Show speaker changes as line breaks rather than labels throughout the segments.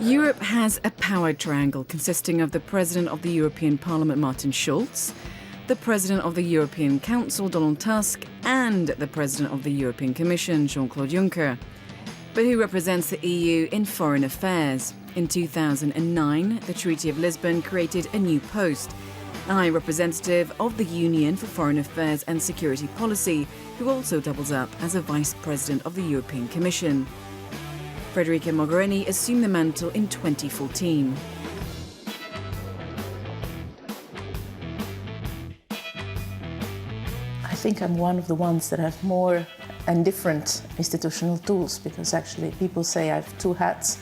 Europe has a power triangle consisting of the President of the European Parliament, Martin Schulz, the President of the European Council, Donald Tusk, and the President of the European Commission, Jean-Claude Juncker. But who represents the EU in foreign affairs? In 2009, the Treaty of Lisbon created a new post, a High Representative of the Union for Foreign Affairs and Security Policy, who also doubles up as a Vice President of the European Commission. Federica Mogherini assumed the mantle in 2014.
I think I'm one of the ones that have more and different institutional tools, because actually people say I have two hats,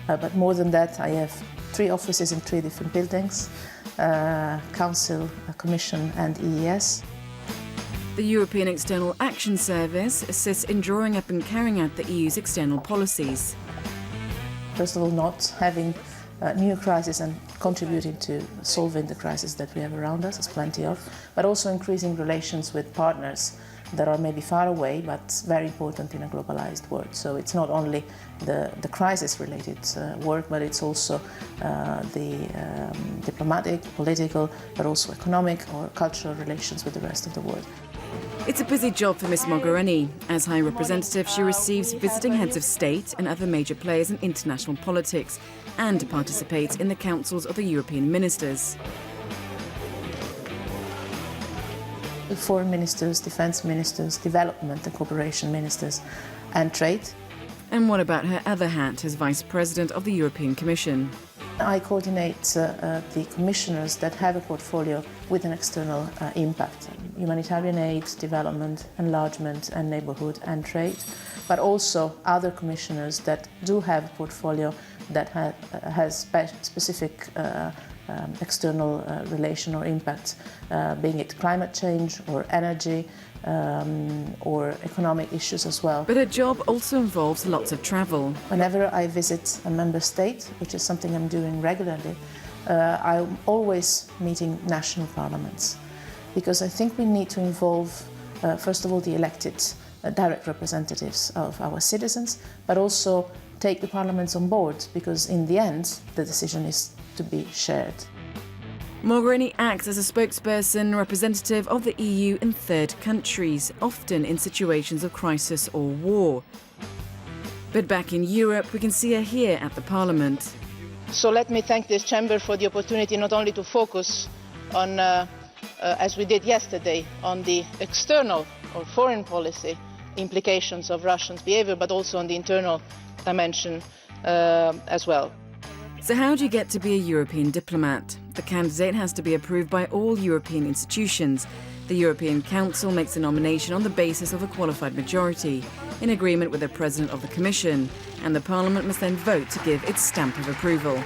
but more than that I have 3 offices in 3 different buildings, Council, Commission and EES.
The European External Action Service assists in drawing up and carrying out the EU's external policies.
First of all, not having new crises and contributing to solving the crises that we have around us, there's plenty of, but also increasing relations with partners that are maybe far away but very important in a globalized world. So it's not only the crisis-related work, but it's also the diplomatic, political, but also economic or cultural relations with the rest of the world.
It's a busy job for Ms Mogherini. As High Representative, she receives visiting heads of state and other major players in international politics and participates in the councils of the European ministers.
The foreign ministers, defense ministers, development and cooperation ministers, and trade.
And what about her other hat as Vice President of the European Commission?
I coordinate the commissioners that have a portfolio with an external impact. Humanitarian aid, development, enlargement and neighbourhood and trade, but also other commissioners that do have a portfolio that has specific external relation or impact, being it climate change or energy or economic issues as well.
But her job also involves lots of travel.
Whenever I visit a member state, which is something I'm doing regularly, I'm always meeting national parliaments, because I think we need to involve, first of all, the elected direct representatives of our citizens, but also take the parliaments on board, because in the end, the decision is to be shared.
Mogherini acts as a spokesperson representative of the EU in third countries, often in situations of crisis or war. But back in Europe, we can see her here at the Parliament.
So let me thank this chamber for the opportunity not only to focus on, as we did yesterday, on the external or foreign policy implications of Russia's behaviour, but also on the internal dimension as well.
So how do you get to be a European diplomat? The candidate has to be approved by all European institutions. The European Council makes the nomination on the basis of a qualified majority, in agreement with the President of the Commission, and the Parliament must then vote to give its stamp of approval.